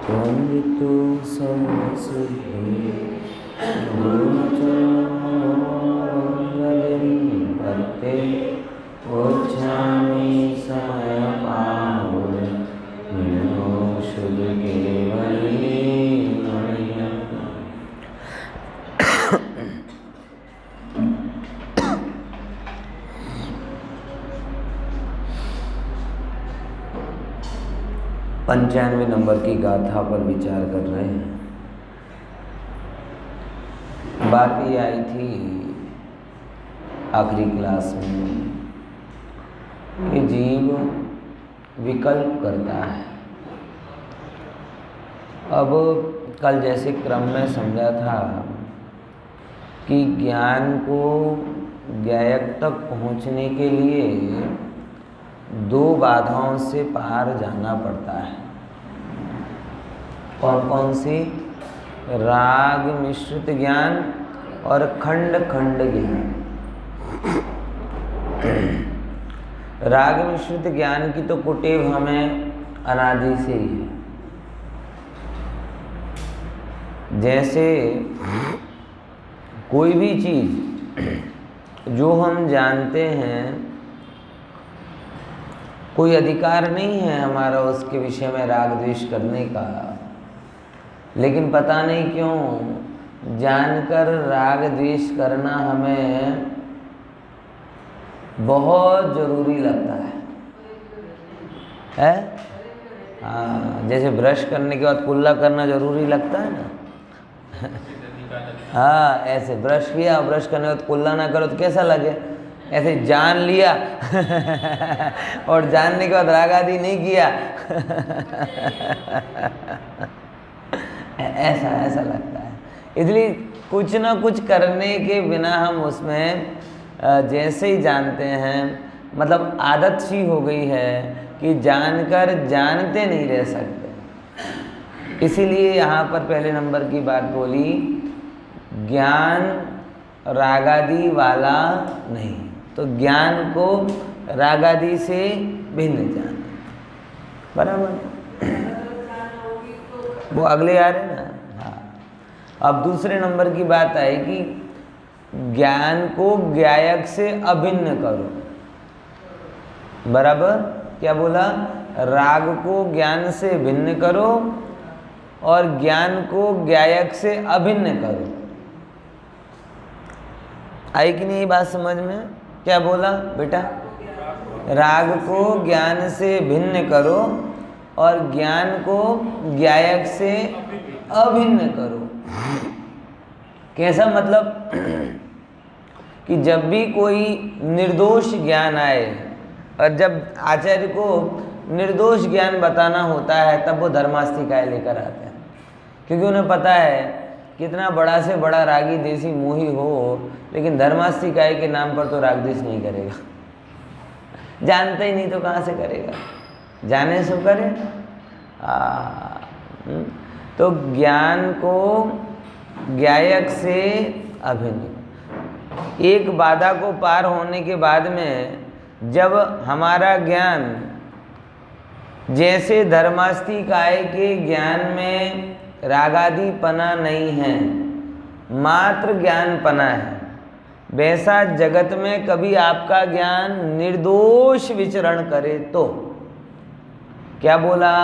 वन्दितो सर्वसिद्धे गुरुचरणोरविन्दं भक्ते गच्छामि समयपावनं विनो शुद्धकेवली पंचानवे नंबर की गाथा पर विचार कर रहे हैं। बात ये आई थी आखिरी क्लास में कि जीव विकल्प करता है। अब कल जैसे क्रम में समझा था कि ज्ञान को ज्ञायक तक पहुँचने के लिए दो बाधाओं से पार जाना पड़ता है। कौन कौन सी? राग मिश्रित ज्ञान और खंड खंड ज्ञान। राग मिश्रित ज्ञान की तो कुटेव हमें अनादि से ही है। जैसे कोई भी चीज जो हम जानते हैं, कोई अधिकार नहीं है हमारा उसके विषय में राग द्वेष करने का, लेकिन पता नहीं क्यों जानकर राग द्वेष करना हमें बहुत जरूरी लगता है? हाँ, जैसे ब्रश करने के बाद कुल्ला करना जरूरी लगता है ना। हाँ, ऐसे ब्रश किया, ब्रश करने के बाद कुल्ला ना करो तो कैसा लगे? ऐसे जान लिया और जानने के बाद राग आदि नहीं किया ऐसा लगता है। इसलिए कुछ ना कुछ करने के बिना हम उसमें जैसे ही जानते हैं, मतलब आदत सी हो गई है कि जानकर जानते नहीं रह सकते। इसीलिए यहाँ पर पहले नंबर की बात बोली, ज्ञान रागादि वाला नहीं। तो ज्ञान को रागादि से भिन्न जान, बराबर? वो अगले आ रहे ना। हाँ, अब दूसरे नंबर की बात आई कि ज्ञान को ज्ञायक से अभिन्न करो। बराबर? क्या बोला? राग को ज्ञान से भिन्न करो और ज्ञान को ज्ञायक से अभिन्न करो। आई कि नहीं बात समझ में? क्या बोला बेटा? राग को ज्ञान से भिन्न करो और ज्ञान को ज्ञायक से अभिन्न करो। कैसा मतलब? कि जब भी कोई निर्दोष ज्ञान आए, और जब आचार्य को निर्दोष ज्ञान बताना होता है तब वो धर्मास्तिकाय लेकर आते हैं, क्योंकि उन्हें पता है कितना बड़ा से बड़ा रागी देसी मोही हो, लेकिन धर्मास्तिकाय के नाम पर तो राग द्वेष नहीं करेगा। जानता ही नहीं तो कहाँ से करेगा? जाने सो करे। तो ज्ञान को ज्ञायक से अभिन्न। एक बाधा को पार होने के बाद में जब हमारा ज्ञान जैसे धर्मास्तिकाय के ज्ञान में रागादि पना नहीं है, मात्र ज्ञान पना है, वैसा जगत में कभी आपका ज्ञान निर्दोष विचरण करे तो। क्या बोला?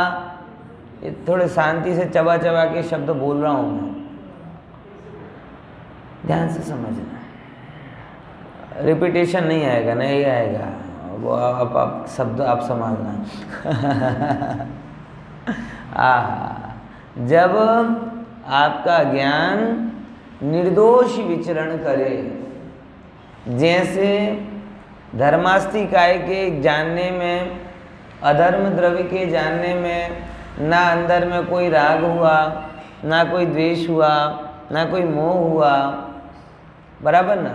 ये थोड़े शांति से चबा चबा के शब्द बोल रहा हूँ मैं, ध्यान से समझना। रिपीटेशन नहीं आएगा, नहीं आएगा वो, आप शब्द आप संभालना। जब आपका ज्ञान निर्दोष विचरण करे, जैसे धर्मास्तिकाय के जानने में, अधर्म द्रव्य के जानने में ना अंदर में कोई राग हुआ, ना कोई द्वेष हुआ, ना कोई मोह हुआ, बराबर ना?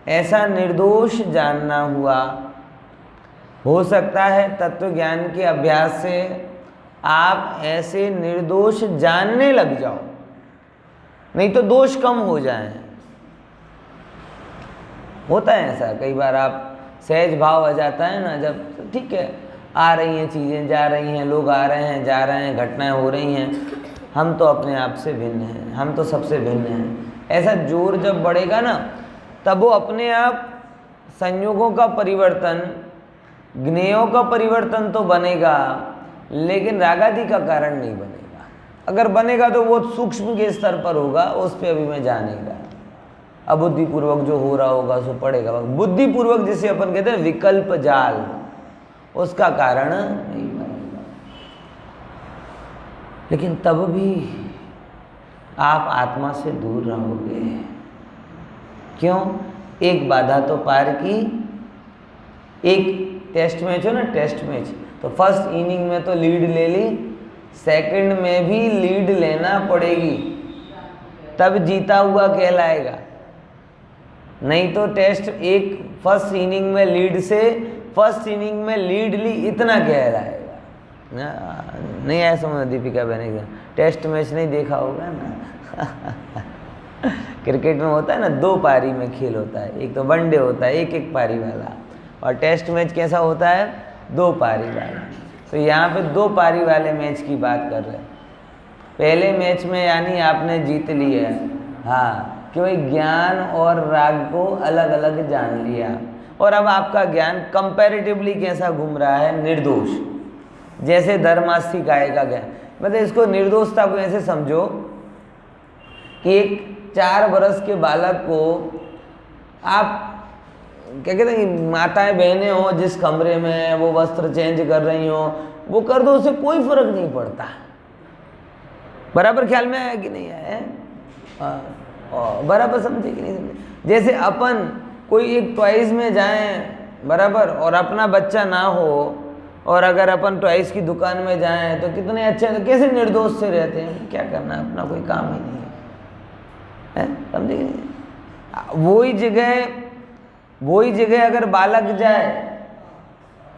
ऐसा निर्दोष जानना हुआ। हो सकता है तत्व ज्ञान के अभ्यास से आप ऐसे निर्दोष जानने लग जाओ, नहीं तो दोष कम हो जाए। होता है ऐसा कई बार, आप सहज भाव आ जाता है ना जब, तो ठीक है आ रही हैं चीज़ें, जा रही हैं, लोग आ रहे हैं, जा रहे हैं, घटनाएं हो रही हैं, हम तो अपने आप से भिन्न हैं, हम तो सबसे भिन्न हैं। ऐसा जोर जब बढ़ेगा ना, तब वो अपने आप संयोगों का परिवर्तन, ज्ञेयों का परिवर्तन तो बनेगा, लेकिन रागादि का कारण नहीं बनेगा। अगर बनेगा तो वो सूक्ष्म के स्तर पर होगा, उस पर अभी मैं जा नहीं रहा। अबुद्धिपूर्वक जो हो रहा होगा सो पड़ेगा। बुद्धिपूर्वक जिसे अपन कहते हैं विकल्प जाल, उसका कारण नहीं बनेगा। लेकिन तब भी आप आत्मा से दूर रहोगे। क्यों? एक बाधा तो पार की। एक टेस्ट मैच हो ना, टेस्ट मैच, तो फर्स्ट इनिंग में तो लीड ले ली, सेकंड में भी लीड लेना पड़ेगी, तब जीता हुआ कहलाएगा। नहीं तो टेस्ट एक फर्स्ट इनिंग में लीड से, फर्स्ट इनिंग में लीड ली, इतना कहलाएगा ना। नहीं आया समझ दीपिका बहन, टेस्ट मैच नहीं देखा होगा ना। क्रिकेट में होता है ना, 2 पारी में खेल होता है, एक तो वनडे होता है एक पारी वाला, और टेस्ट मैच कैसा होता है, 2 पारी वाला। तो यहाँ पे 2 पारी वाले मैच की बात कर रहे हैं। पहले मैच में यानी आपने जीत लिया, हाँ, कि भाई ज्ञान और राग को अलग अलग जान लिया, और अब आपका ज्ञान कंपैरेटिवली कैसा घूम रहा है, निर्दोष, जैसे धर्मास्थी गाय का ज्ञान। मतलब इसको निर्दोषता को ऐसे समझो कि एक 4 वर्ष के बालक को आप क्या कहते हैं कि माताएं बहनें हो जिस कमरे में वो वस्त्र चेंज कर रही हो, वो कर दो, उससे कोई फर्क नहीं पड़ता। बराबर ख्याल में आया कि नहीं आया? बराबर समझे कि नहीं समझे? जैसे अपन कोई एक टॉयज में जाएं, बराबर, और अपना बच्चा ना हो, और अगर अपन टॉयज की दुकान में जाएं तो कितने अच्छे, तो कैसे निर्दोष से रहते हैं, क्या करना, अपना कोई काम ही नहीं है, समझे कि नहीं? वही जगह अगर बालक जाए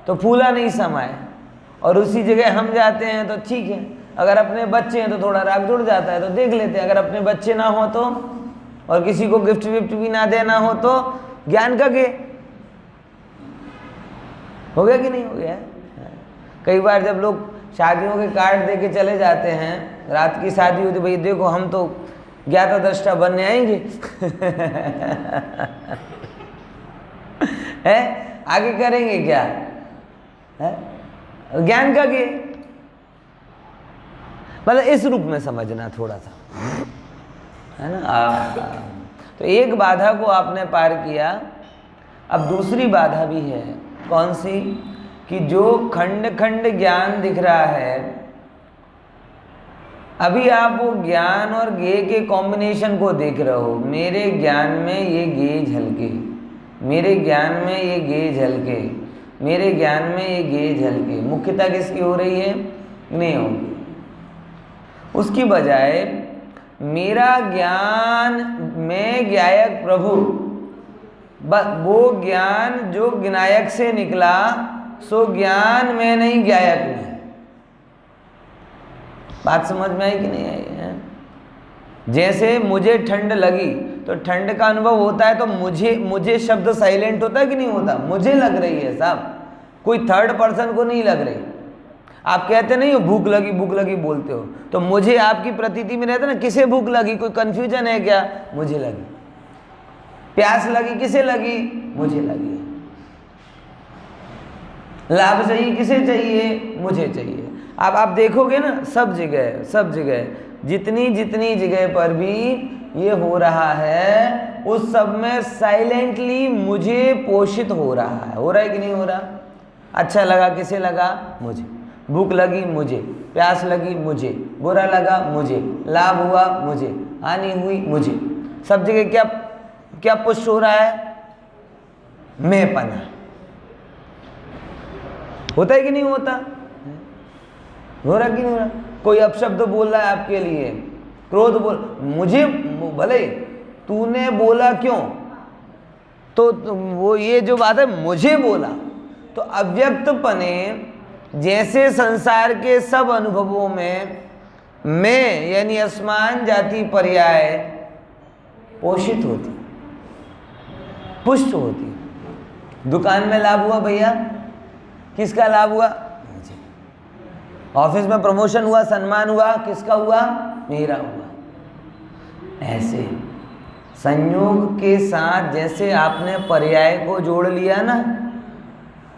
तो फूला नहीं समाए, और उसी जगह हम जाते हैं तो ठीक है। अगर अपने बच्चे हैं तो थोड़ा राग जुड़ जाता है तो देख लेते हैं। अगर अपने बच्चे ना हो तो, और किसी को गिफ्ट विफ्ट भी ना देना हो तो ज्ञान का के हो गया कि नहीं हो गया? कई बार जब लोग शादियों के कार्ड दे के चले जाते हैं, रात की शादी होती, भाई देखो हम तो ज्ञाता दृष्टा बनने आएंगे। है, आगे करेंगे क्या है? ज्ञान का के, मतलब इस रूप में समझना थोड़ा सा, है ना। तो एक बाधा को आपने पार किया, अब दूसरी बाधा भी है। कौन सी? कि जो खंड खंड ज्ञान दिख रहा है, अभी आप वो ज्ञान और गे के कॉम्बिनेशन को देख रहे हो। मेरे ज्ञान में ये गे झलके, मेरे ज्ञान में ये गे झलके, मेरे ज्ञान में ये गे झलके। मुख्यता किसकी हो रही है? नहीं होगी। उसकी बजाय मेरा ज्ञान में ज्ञायक प्रभु, वो ज्ञान जो ज्ञायक से निकला, सो ज्ञान में नहीं ज्ञायक में। बात समझ में आई कि नहीं आई है? जैसे मुझे ठंड लगी तो ठंड का अनुभव होता है, तो मुझे शब्द साइलेंट होता है कि नहीं होता? मुझे लग रही है साहब, कोई थर्ड पर्सन को नहीं लग रही। आप कहते नहीं हो भूख लगी बोलते हो, तो मुझे आपकी प्रतीति में रहता ना, किसे भूख लगी, कोई कंफ्यूजन है क्या? मुझे लगी। प्यास लगी, किसे लगी? मुझे लगी। लाभ चाहिए, किसे चाहिए? मुझे चाहिए। अब आप देखोगे ना, सब जगह जितनी जगह पर भी ये हो रहा है, उस सब में साइलेंटली मुझे पोषित हो रहा है। हो रहा है कि नहीं हो रहा? अच्छा लगा, किसे लगा? मुझे। भूख लगी, मुझे। प्यास लगी, मुझे। बुरा लगा, मुझे। लाभ हुआ, मुझे। हानि हुई, मुझे। सब जगह क्या पुष्ट हो रहा है? मैंपना। होता है कि नहीं होता? हो रहा कि नहीं हो रहा? कोई अपशब्द बोल रहा है आपके लिए, क्रोध बोल, मुझे, भले तूने बोला क्यों, तो वो ये जो बात है, मुझे बोला, तो अव्यक्तपने जैसे संसार के सब अनुभवों में मैं यानी असमान जाति पर्याय पोषित होती, पुष्ट होती। दुकान में लाभ हुआ भैया, किसका लाभ हुआ? ऑफिस में प्रमोशन हुआ, सम्मान हुआ, किसका हुआ? मेरा हुआ। ऐसे संयोग के साथ जैसे आपने पर्याय को जोड़ लिया ना,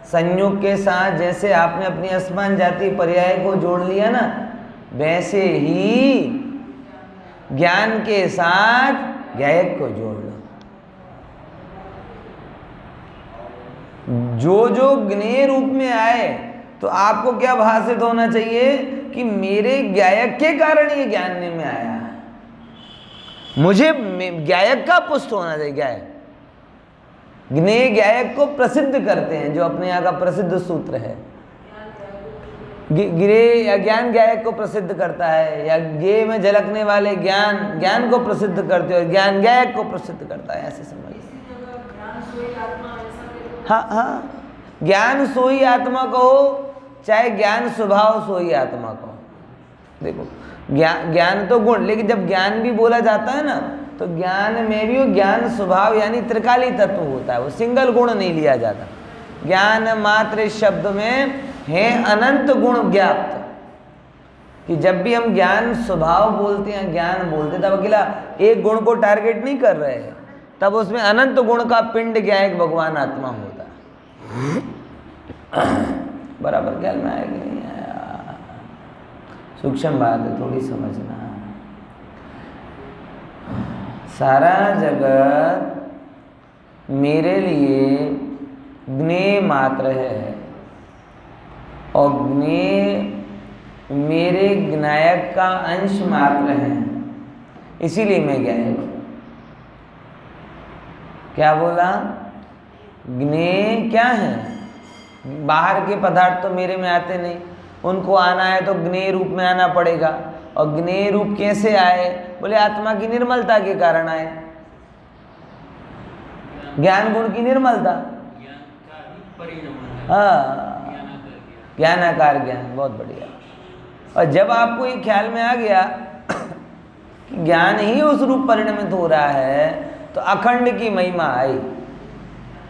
संयोग के साथ जैसे आपने अपनी असमान जाति पर्याय को जोड़ लिया ना, वैसे ही ज्ञान के साथ ज्ञायक को जोड़ लो। जो जो ज्ञेय रूप में आए तो आपको क्या भाषित होना चाहिए कि मेरे ज्ञायक के कारण ये ज्ञान में आया है, मुझे ज्ञायक का पुष्ट होना चाहिए। ज्ञायक, ज्ञेय ज्ञायक को प्रसिद्ध करते हैं, जो अपने यहाँ का प्रसिद्ध सूत्र है। ज्ञेय या ज्ञान ज्ञायक को प्रसिद्ध करता है, या ज्ञेय में झलकने वाले ज्ञान ज्ञान को प्रसिद्ध करते हो, ज्ञान ज्ञायक को प्रसिद्ध करता है, ऐसे समझिए। हाँ हाँ, ज्ञान सोई आत्मा कहो, चाहे ज्ञान स्वभाव सोई आत्मा कहो। देखो ज्ञान तो गुण, लेकिन जब ज्ञान भी बोला जाता है ना, तो ज्ञान में भी वो ज्ञान स्वभाव यानी त्रिकाली तत्व होता है, वो सिंगल गुण नहीं लिया जाता। ज्ञान मात्र इस शब्द में है अनंत गुण ज्ञाप्त, कि जब भी हम ज्ञान स्वभाव बोलते हैं, ज्ञान बोलते हैं, तब अकेला एक गुण को टारगेट नहीं कर रहे हैं, तब उसमें अनंत गुण का पिंड ज्ञायक भगवान आत्मा होता है। बराबर ख्याल में आया कि नहीं आया? सूक्ष्म बात है, थोड़ी समझना। सारा जगत मेरे लिए ज्ञेय मात्र है, और ज्ञेय मेरे ज्ञायक का अंश मात्र है, इसीलिए मैं ज्ञायक हूँ। क्या बोला? ज्ञेय क्या है? बाहर के पदार्थ तो मेरे में आते नहीं, उनको आना है तो ज्ञेय रूप में आना पड़ेगा। और ज्ञेय रूप कैसे आए? बोले आत्मा की निर्मलता के कारण आए, ज्ञान गुण की निर्मलता। हाँ, ज्ञानाकार ज्ञान, बहुत बढ़िया। और जब आपको ये ख्याल में आ गया कि ज्ञान ही उस रूप परिणमित हो रहा है, तो अखंड की महिमा आई।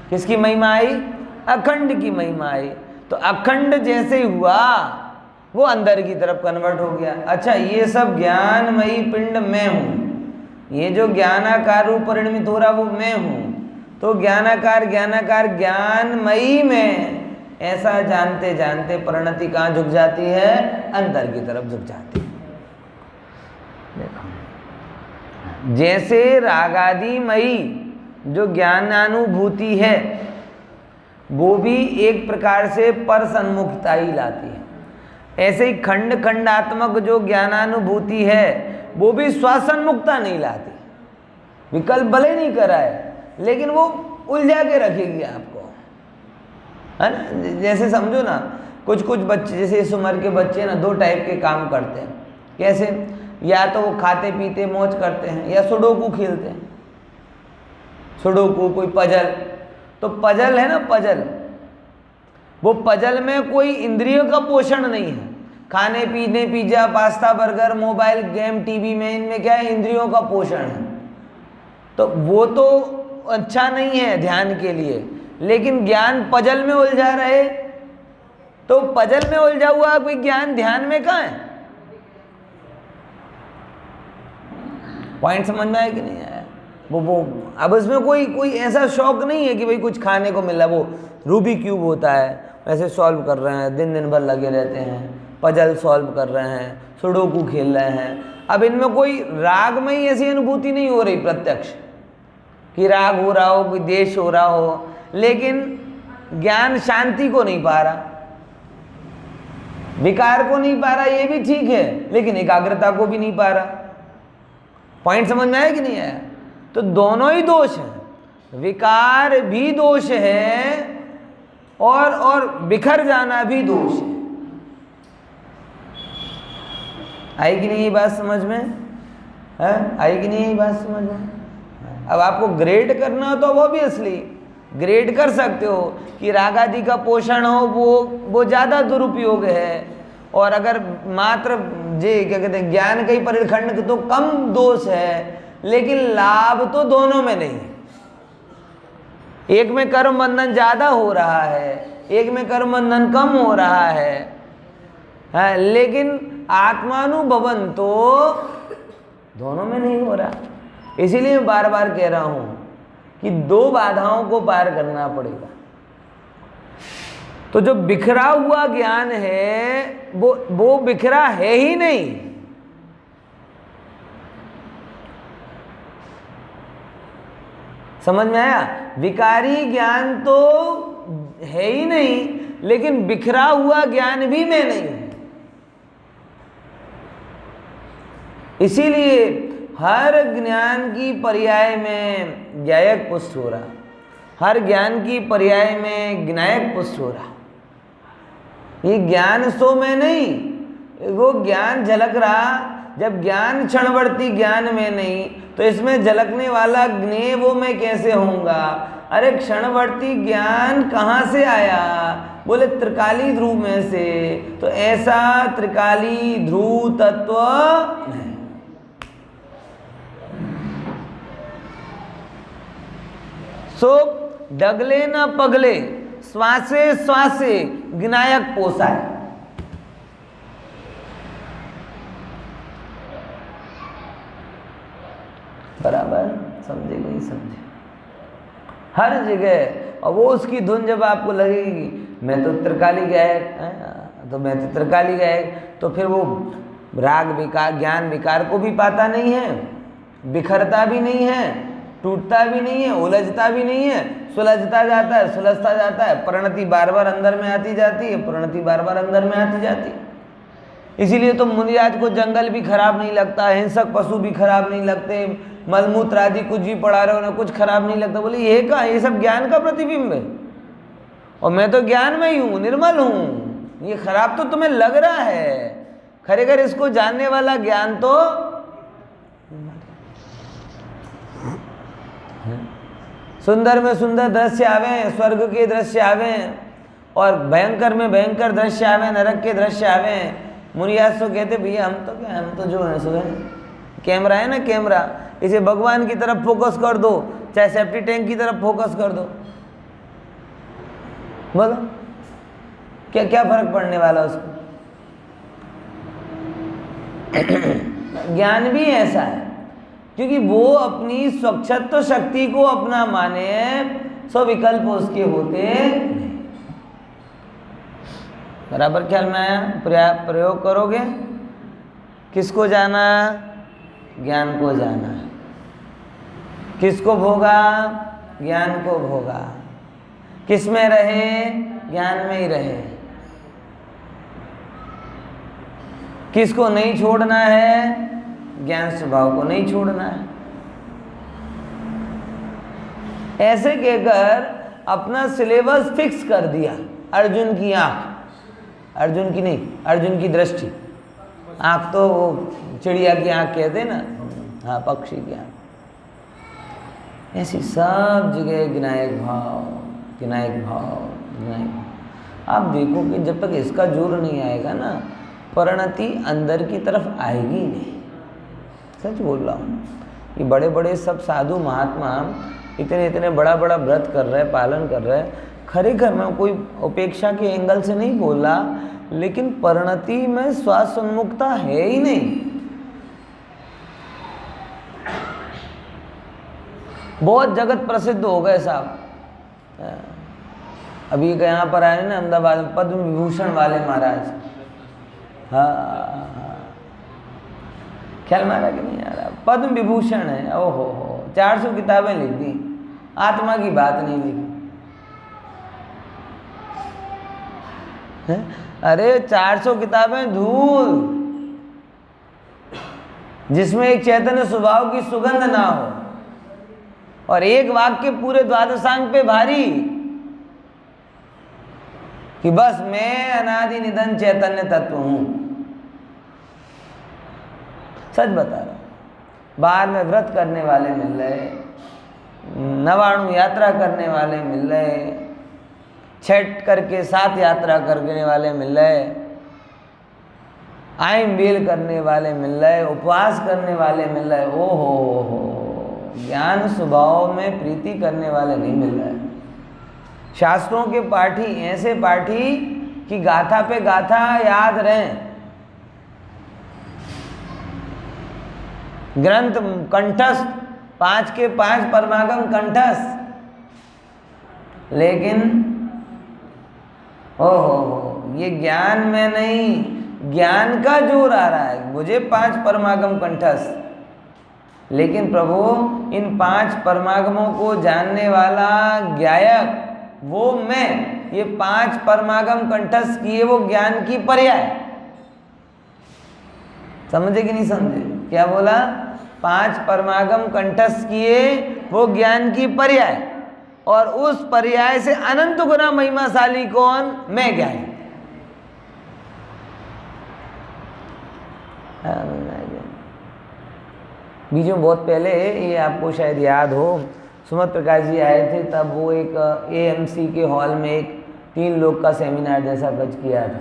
किसकी महिमा आई? अखंड की महिमा आई। तो अखंड जैसे हुआ, वो अंदर की तरफ कन्वर्ट हो गया। अच्छा, ये सब ज्ञानमयी पिंड मैं हूँ, ये जो ज्ञानाकार रूप परिणमित हो रहा वो मैं हूँ। तो ज्ञानाकार ज्ञानाकार ज्ञानमयी में ऐसा जानते जानते परिणति कहाँ झुक जाती है? अंदर की तरफ झुक जाती है। देखो, जैसे रागादिमयी जो ज्ञानानुभूति है, वो भी एक प्रकार से पर सन्मुखता ही लाती है, ऐसे ही खंड खंडात्मक जो ज्ञानानुभूति है, वो भी स्वसन्मुखता नहीं लाती। विकल्प भले नहीं कराए, लेकिन वो उलझा के रखेगी आपको, है ना। जैसे समझो ना, कुछ कुछ बच्चे, जैसे इस उम्र के बच्चे ना, दो टाइप के काम करते हैं। कैसे? या तो वो खाते पीते मौज करते हैं, या सुडोकू खेलते हैं। सुडोकू, कोई पजल। तो पजल है ना, पजल, वो पजल में कोई इंद्रियों का पोषण नहीं है। खाने पीने, pizza pasta burger mobile game TV में, इनमें क्या है? इंद्रियों का पोषण है। तो वो तो अच्छा नहीं है ध्यान के लिए, लेकिन ज्ञान पजल में उलझा रहे, तो पजल में उलझा हुआ कोई ज्ञान ध्यान में कहाँ है? पॉइंट समझ में आया कि नहीं आया? वो अब इसमें कोई ऐसा शौक नहीं है कि भाई कुछ खाने को मिला। वो रूबी क्यूब होता है, ऐसे सॉल्व कर रहे हैं, दिन दिन भर लगे रहते हैं, पजल सॉल्व कर रहे हैं, सुडोकू खेल रहे हैं। अब इनमें कोई राग में ही ऐसी अनुभूति नहीं हो रही प्रत्यक्ष कि राग हो रहा हो, कोई देश हो रहा हो, लेकिन ज्ञान शांति को नहीं पा रहा, विकार को नहीं पा रहा, ये भी ठीक है, लेकिन एकाग्रता को भी नहीं पा रहा। पॉइंट समझ में आया कि नहीं आया? तो दोनों ही दोष हैं, विकार भी दोष है और बिखर जाना भी दोष है। आई कि नहीं ये बात समझ में? है आई कि नहीं ये बात समझ में? अब आपको ग्रेड करना हो तो ऑब्वियसली ग्रेड कर सकते हो कि राग आदि का पोषण हो, वो ज़्यादा दुरुपयोग है, और अगर मात्र जे क्या कहते हैं ज्ञान का ही परिखंड तो कम दोष है, लेकिन लाभ तो दोनों में नहीं है। एक में कर्म बंधन ज़्यादा हो रहा है, एक में कर्म बंधन कम हो रहा है, हाँ, लेकिन आत्मानुभवन तो दोनों में नहीं हो रहा। इसीलिए मैं बार बार कह रहा हूं कि दो बाधाओं को पार करना पड़ेगा। तो जो बिखरा हुआ ज्ञान है वो बिखरा है ही नहीं। समझ में आया? विकारी ज्ञान तो है ही नहीं, लेकिन बिखरा हुआ ज्ञान भी मैं नहीं हूं। इसीलिए हर ज्ञान की पर्याय में ज्ञायक पुष्ट हो रहा, हर ज्ञान की पर्याय में ज्ञायक पुष्ट हो रहा। ये ज्ञान सो में नहीं, वो ज्ञान झलक रहा। जब ज्ञान क्षणवर्ती ज्ञान में नहीं, तो इसमें झलकने वाला ज्ञेय वो मैं कैसे होऊंगा? अरे क्षणवर्ती ज्ञान कहाँ से आया? बोले त्रिकाली ध्रुव में से। तो ऐसा त्रिकाली ध्रुव तत्व नहीं। सो डगले न पगले, श्वासे श्वासे ज्ञायक पोसाए। बराबर समझे नहीं समझे? हर जगह। और वो उसकी धुन जब आपको लगेगी मैं तो त्रिकाली गायक, तो मैं तो त्रिकाली गायक, तो फिर वो राग विकार ज्ञान विकार को भी पाता नहीं है, बिखरता भी नहीं है, टूटता भी नहीं है, उलझता भी नहीं है, सुलझता जाता है, सुलझता जाता है। परिणति बार बार अंदर में आती जाती है, परिणति बार बार अंदर में आती जाती है। इसीलिए तो मुनिराज को जंगल भी खराब नहीं लगता, हिंसक पशु भी खराब नहीं लगते, मलमूत्र आदि कुछ भी पड़ा रहे हो ना, कुछ खराब नहीं लगता। बोले ये का, ये सब ज्ञान का प्रतिबिंब है, और मैं तो ज्ञान में ही हूँ, निर्मल हूँ। ये खराब तो तुम्हें लग रहा है, खरेखर इसको जानने वाला ज्ञान तो सुंदर में सुंदर दृश्य आवे, स्वर्ग के दृश्य आवे, और भयंकर में भयंकर दृश्य आवे, नरक के दृश्य आवे। मुनियास तो कहते भैया हम तो क्या, हम तो जो है सुबह कैमरा है ना, कैमरा, इसे भगवान की तरफ फोकस कर दो, चाहे सेफ्टी टैंक की तरफ फोकस कर दो। बोलो क्या क्या फर्क पड़ने वाला उसको? ज्ञान भी ऐसा है, क्योंकि वो अपनी स्वच्छत्व शक्ति को अपना माने, सो विकल्प उसके होते। बराबर ख्याल में आया? प्रयोग करोगे, किसको जाना? ज्ञान को जाना। किसको भोगा? ज्ञान को भोगा। किस में रहे? ज्ञान में ही रहे। किसको नहीं छोड़ना है? ज्ञान स्वभाव को नहीं छोड़ना है। ऐसे कहकर अपना सिलेबस फिक्स कर दिया। अर्जुन की आंख, अर्जुन की नहीं, अर्जुन की दृष्टि। आंख तो वो चिड़िया की आंख कहते ना, हाँ, पक्षी की आंख। ऐसी सब जगह ज्ञायक भाव, ज्ञायक भाव, ज्ञायक भाव। आप देखो कि जब तक इसका जोर नहीं आएगा ना, परिणति अंदर की तरफ आएगी नहीं। सच बोल रहा हूँ। ये बड़े बड़े सब साधु महात्मा इतने इतने बड़ा बड़ा व्रत कर रहे, पालन कर रहे, खरेखर मैं कोई उपेक्षा के एंगल से नहीं बोल रहा, लेकिन परिणति में स्वास्थ्योन्मुखता है ही नहीं। बहुत जगत प्रसिद्ध हो गए साहब। अभी यहाँ पर आए ना अहमदाबाद में, पद्म विभूषण वाले महाराज। हाँ, ख्याल मारा कि नहीं आ रहा? पद्म विभूषण है। ओहो हो, 400 किताबें लिख दी, आत्मा की बात नहीं लिखी। अरे 400 किताबें धूल, जिसमें एक चैतन्य स्वभाव की सुगंध ना हो, और एक वाक्य पूरे द्वादशांग पे भारी कि बस मैं अनादि निधन चैतन्य तत्व हूं। सच बता रहा हूं। बाहर में व्रत करने वाले मिल रहे, नवाणु यात्रा करने वाले मिल रहे, छठ करके 7 यात्रा करने वाले मिल रहे, आइम बेल करने वाले मिल रहे, उपवास करने वाले मिल रहे। ओ हो, ज्ञान स्वभाव में प्रीति करने वाले नहीं मिल रहे। शास्त्रों के पाठी ऐसे पाठी कि गाथा पे गाथा याद रहें, ग्रंथ कंठस्थ, 5 के 5 परमागम कंठस्थ, लेकिन ओहो ये ज्ञान में नहीं, ज्ञान का जोर आ रहा है, मुझे 5 परमागम कंठस्थ, लेकिन प्रभु इन 5 परमागमों को जानने वाला ज्ञायक वो मैं, ये 5 परमागम कंठस्थ किए वो ज्ञान की पर्याय। समझे कि नहीं समझे? क्या बोला? 5 परमागम कंठस्थ किए वो ज्ञान की पर्याय, और उस पर्याय से अनंत गुना महिमाशाली कौन? मैं ज्ञान। बीच में बहुत पहले, ये आपको शायद याद हो, सुमत प्रकाश जी आए थे, तब वो एक AMC के हॉल में एक 3 लोग का सेमिनार जैसा कुछ किया था,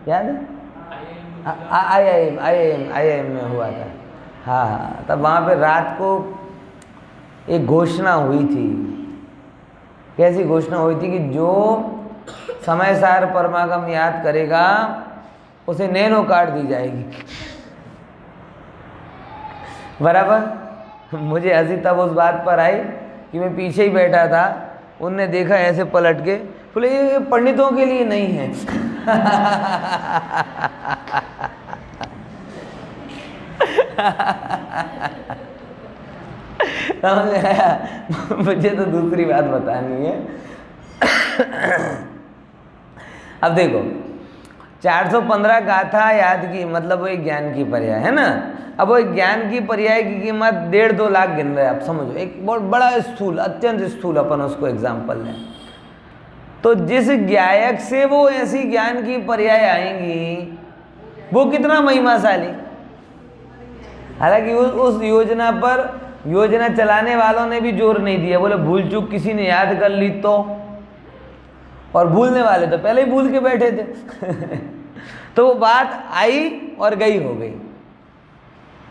याद है? IIM में हुआ था। हाँ, तब वहाँ पे रात को एक घोषणा हुई थी। कैसी घोषणा हुई थी कि जो समय सार परमागम याद करेगा उसे नैनो कार्ड दी जाएगी। बराबर। मुझे हंसी तब उस बात पर आई कि मैं पीछे ही बैठा था, उनने देखा ऐसे पलट के, बोले ये पंडितों के लिए नहीं है। मुझे तो दूसरी बात बतानी है। अब देखो, 415 गाथा याद की, मतलब वो एक ज्ञान की पर्याय है ना। अब वो एक ज्ञान की पर्याय की कीमत 1.5-2 लाख गिन रहे हैं, आप समझो, एक बहुत बड़ा स्थूल, अत्यंत स्थूल अपन उसको एग्जाम्पल लें। तो जिस ज्ञायक से वो ऐसी ज्ञान की पर्याय आएंगी वो कितना महिमाशाली। हालांकि उस योजना पर योजना चलाने वालों ने भी जोर नहीं दिया, बोले भूल चूक किसी ने याद कर ली तो, और भूलने वाले तो पहले ही भूल के बैठे थे। तो वो बात आई और गई हो गई,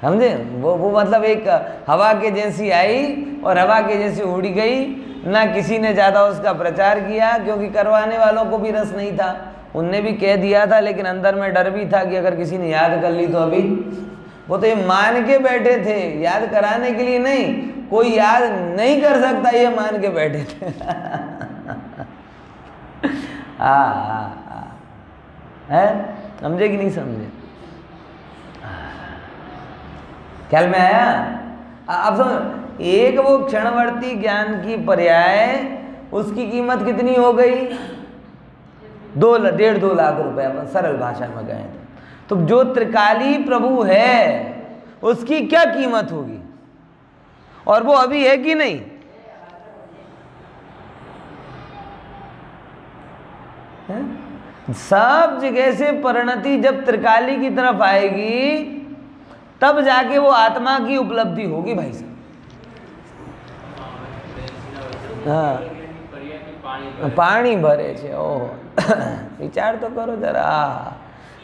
समझे? वो मतलब एक हवा के जैसी आई और हवा के जैसी उड़ गई, ना किसी ने ज़्यादा उसका प्रचार किया, क्योंकि करवाने वालों को भी रस नहीं था। उनने भी कह दिया था, लेकिन अंदर में डर भी था कि अगर किसी ने याद कर ली तो अभी, वो तो ये मान के बैठे थे, याद कराने के लिए नहीं, कोई याद नहीं कर सकता, ये मान के बैठे थे। है, समझे कि नहीं समझे? ख्याल में आया? अब समझ, एक वो क्षणवर्ती ज्ञान की पर्याय, उसकी कीमत कितनी हो गई? 1.5-2 लाख रुपए, अपन सरल भाषा में कहें तो जो त्रिकाली प्रभु है उसकी क्या कीमत होगी? और वो अभी है कि नहीं? है? सब जगह से परिणति जब त्रिकाली की तरफ आएगी तब जाके वो आत्मा की उपलब्धि होगी भाई साहब। हाँ, पानी भरे छे, ओह विचार तो करो जरा।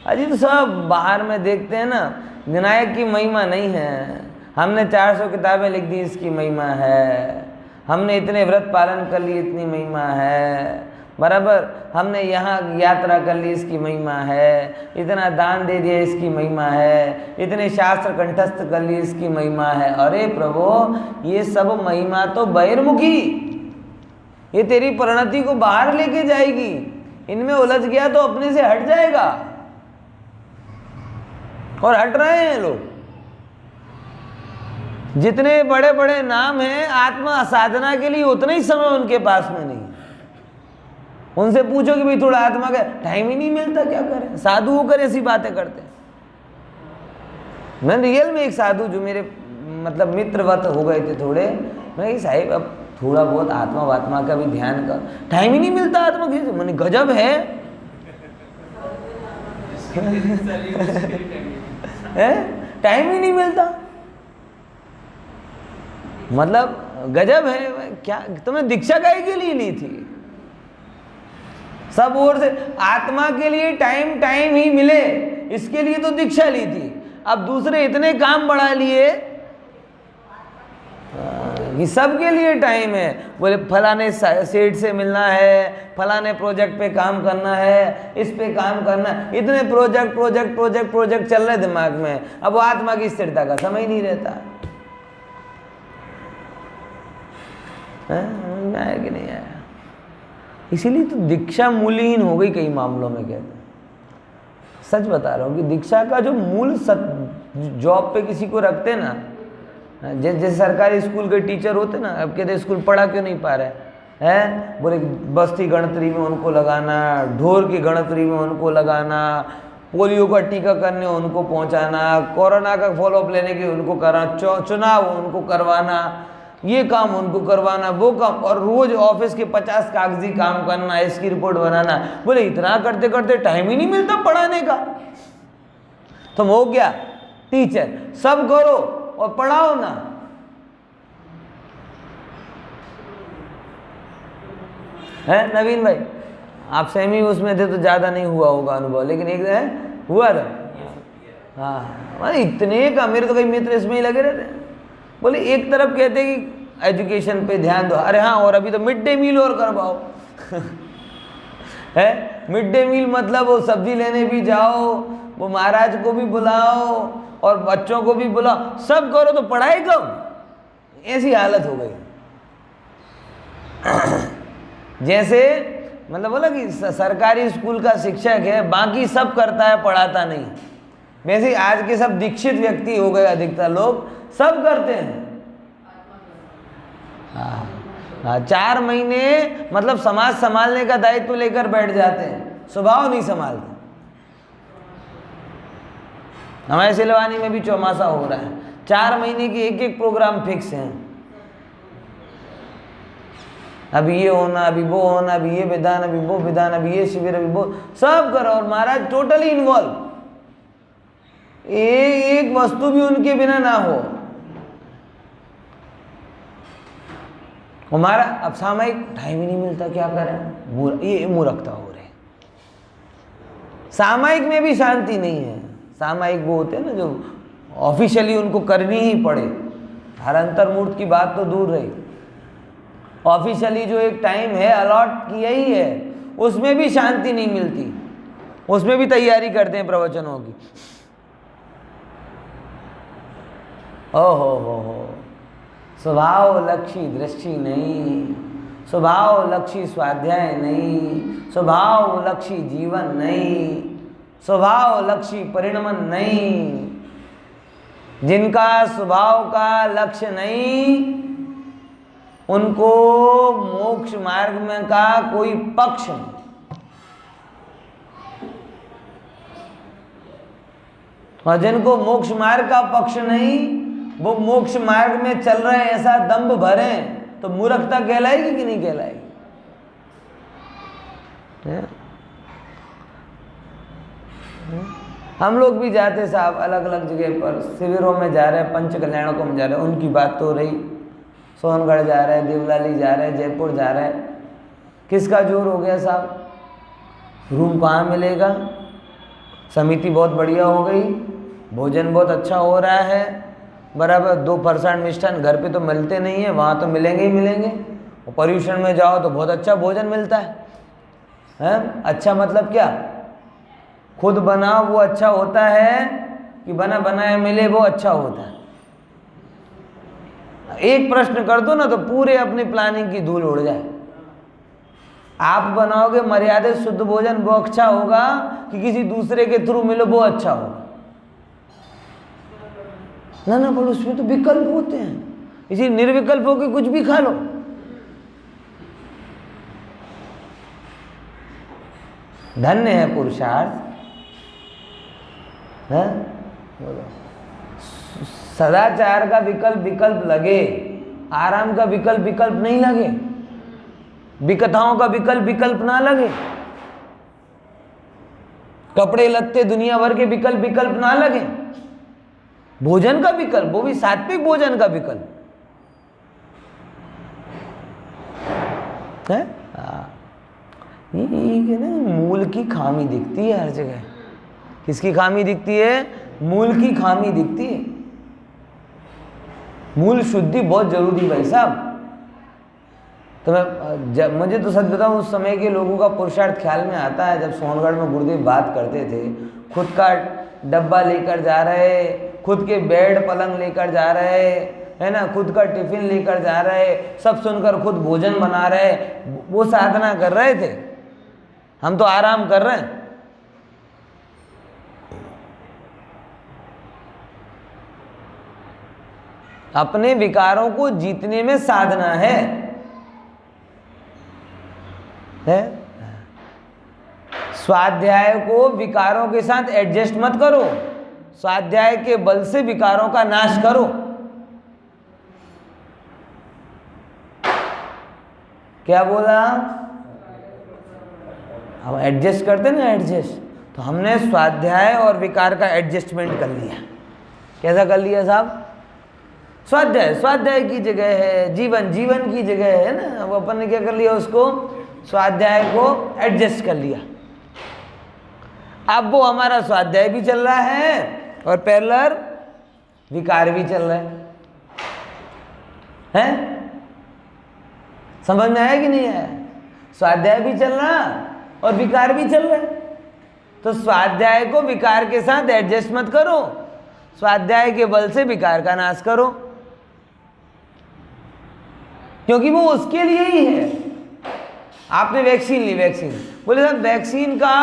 अजी तो सब बाहर में देखते हैं ना, विनायक की महिमा नहीं है, हमने 400 किताबें लिख दी इसकी महिमा है, हमने इतने व्रत पालन कर लिए इतनी महिमा है, बराबर, हमने यहाँ यात्रा कर ली इसकी महिमा है, इतना दान दे दिया इसकी महिमा है, इतने शास्त्र कंठस्थ कर लिए इसकी महिमा है। अरे प्रभु, ये सब महिमा तो बहिर्मुखी, ये तेरी परिणति को बाहर लेके जाएगी, इनमें उलझ गया तो अपने से हट जाएगा, और हट रहे हैं लोग। जितने बड़े बड़े नाम हैं आत्मा साधना के लिए, उतना ही समय उनके पास में नहीं। उनसे पूछो कि भाई थोड़ा आत्मा का टाइम ही नहीं मिलता, क्या करें? साधु होकर ऐसी बातें करते हैं। मैं रियल में एक साधु जो मेरे मतलब मित्रवत हो गए थे थोड़े, मैं साहिब अब थोड़ा बहुत आत्मा वात्मा का भी ध्यान कर, टाइम ही नहीं मिलता आत्मा की। मैंने गजब है, टाइम ही नहीं मिलता, मतलब गजब है। क्या तुमने दीक्षा काहे के लिए ली थी? सब ओर से आत्मा के लिए टाइम ही मिले, इसके लिए तो दीक्षा ली थी। अब दूसरे इतने काम बढ़ा लिए, कि सबके लिए टाइम है। बोले फलाने सेठ से मिलना है, फलाने प्रोजेक्ट पे काम करना है, इस पे काम करना है, इतने प्रोजेक्ट प्रोजेक्ट प्रोजेक्ट प्रोजेक्ट चल रहे दिमाग में, अब वो आत्मा की स्थिरता का समय ही नहीं रहता है। आया कि नहीं आया? इसीलिए तो दीक्षा मूल्यहीन हो गई कई मामलों में, कहते हैं। सच बता रहा हूँ कि दीक्षा का जो मूल जॉब पे किसी को रखते ना, जैसे सरकारी स्कूल के टीचर होते ना, अब कहते स्कूल पढ़ा क्यों नहीं पा रहे हैं, बोले बस्ती गणतरी में उनको लगाना, ढोर की गणतरी में उनको लगाना, पोलियो का टीका करने उनको पहुंचाना, कोरोना का फॉलोअप लेने के उनको कराना, चुनाव उनको करवाना, ये काम उनको करवाना, वो काम, और रोज ऑफिस के 50 कागजी काम करना, इसकी रिपोर्ट बनाना। बोले इतना करते करते टाइम ही नहीं मिलता पढ़ाने का। तुम हो क्या टीचर, सब करो और पढ़ाओ ना। है नवीन भाई, आप सेमी उसमें थे तो ज्यादा नहीं हुआ होगा अनुभव, लेकिन एक है हुआ था। हाँ, इतने का मेरे तो कई मित्र इसमें ही लगे रहते हैं। बोले एक तरफ कहते कि एजुकेशन पे ध्यान दो, अरे हाँ, और अभी तो मिड डे मील और करवाओ है। मिड डे मील मतलब वो सब्जी लेने भी जाओ, वो महाराज को भी बुलाओ और बच्चों को भी बुलाओ, सब करो तो पढ़ाई कब, ऐसी हालत हो गई। जैसे मतलब बोला कि सरकारी स्कूल का शिक्षक है, बाकी सब करता है, पढ़ाता नहीं। वैसे आज के सब दीक्षित व्यक्ति हो गए, अधिकतर लोग सब करते हैं। हाँ, 4 महीने मतलब समाज संभालने का दायित्व लेकर बैठ जाते हैं, स्वभाव नहीं संभालते। हमारे सिलवानी में भी चौमासा हो रहा है, 4 महीने की एक एक प्रोग्राम फिक्स हैं। अभी ये होना, अभी वो होना, अभी ये विधान, अभी वो विधान, अभी ये शिविर, अभी वो, सब करो। और महाराज टोटली इन्वॉल्व, एक वस्तु भी उनके बिना ना हो। हमारा अब सामयिक टाइम ही नहीं मिलता, क्या करें, ये मूर्खता हो रही। सामयिक में भी शांति नहीं है। सामयिक वो होते हैं ना जो ऑफिशियली उनको करनी ही पड़े, हर अंतर्मूर्त की बात तो दूर रही, ऑफिशियली जो एक टाइम है अलॉट किया ही है, उसमें भी शांति नहीं मिलती, उसमें भी तैयारी करते हैं प्रवचनों की। हो स्वभाव लक्षी दृष्टि नहीं, स्वभाव लक्षी स्वाध्याय नहीं, स्वभाव लक्षी जीवन नहीं, स्वभाव लक्षी परिणमन नहीं। जिनका स्वभाव का लक्ष्य नहीं, उनको मोक्ष मार्ग में का कोई पक्ष नहीं। और जिनको मोक्ष मार्ग का पक्ष नहीं, वो मोक्ष मार्ग में चल रहे हैं ऐसा दंभ भरे, तो मूर्खता कहलाएगी कि नहीं कहलाएगी? हम लोग भी जाते साहब अलग अलग जगह पर, शिविरों में जा रहे हैं, पंच कल्याणकों में जा रहे हैं, उनकी बात तो रही, सोनगढ़ जा रहे हैं, देवलाली जा रहे हैं, जयपुर जा रहे हैं। किसका जोर हो गया साहब? रूम कहाँ मिलेगा? समिति बहुत बढ़िया हो गई, भोजन बहुत अच्छा हो रहा है, बराबर 2% मिष्ठान घर पे तो मिलते नहीं है, वहाँ तो मिलेंगे ही मिलेंगे। और पर्यूषण में जाओ तो बहुत अच्छा भोजन मिलता है? अच्छा मतलब क्या? खुद बनाओ वो अच्छा होता है कि बना बनाया मिले वो अच्छा होता है? एक प्रश्न कर दो ना तो पूरे अपनी प्लानिंग की धूल उड़ जाए। आप बनाओगे मर्यादित शुद्ध भोजन, वो अच्छा होगा कि किसी दूसरे के थ्रू मिलो वो अच्छा होगा? ना पर उसमें तो विकल्प होते हैं, इसी निर्विकल्प होकर कुछ भी खा लो। धन्य है पुरुषार्थ है। बोलो, सदाचार का विकल्प लगे, आराम का विकल्प नहीं लगे, विकथाओं का विकल्प ना लगे, कपड़े लत्ते दुनिया भर के विकल्प ना लगे, भोजन का विकल्प, वो भी सात्विक भोजन का विकल्प है। ये ना मूल की खामी दिखती है हर जगह। किसकी खामी दिखती है? मूल की खामी दिखती है। मूल शुद्धि बहुत जरूरी भाई साहब। तो मुझे तो सच बताऊं, उस समय के लोगों का पुरुषार्थ ख्याल में आता है। जब सोनगढ़ में गुरुदेव बात करते थे, खुद का डब्बा लेकर जा रहे, खुद के बेड पलंग लेकर जा रहे, है ना, खुद का टिफिन लेकर जा रहे, सब सुनकर खुद भोजन बना रहे, वो साधना कर रहे थे। हम तो आराम कर रहे हैं। अपने विकारों को जीतने में साधना है? स्वाध्याय को विकारों के साथ एडजस्ट मत करो, स्वाध्याय के बल से विकारों का नाश करो। क्या बोला? हम एडजस्ट करते ना, एडजस्ट। तो हमने स्वाध्याय और विकार का एडजस्टमेंट कर लिया। कैसा कर लिया साहब? स्वाध्याय स्वाध्याय की जगह है, जीवन जीवन की जगह है ना। अब अपन ने क्या कर लिया? उसको स्वाध्याय को एडजस्ट कर लिया। अब वो हमारा स्वाध्याय भी चल रहा है और पैरेलल विकार भी चल रहा है? समझ में आया कि नहीं आया? स्वाध्याय भी चल रहा और विकार भी चल रहा है। तो स्वाध्याय को विकार के साथ एडजस्ट मत करो, स्वाध्याय के बल से विकार का नाश करो, क्योंकि वो उसके लिए ही है। आपने वैक्सीन ली, वैक्सीन बोले साहब वैक्सीन का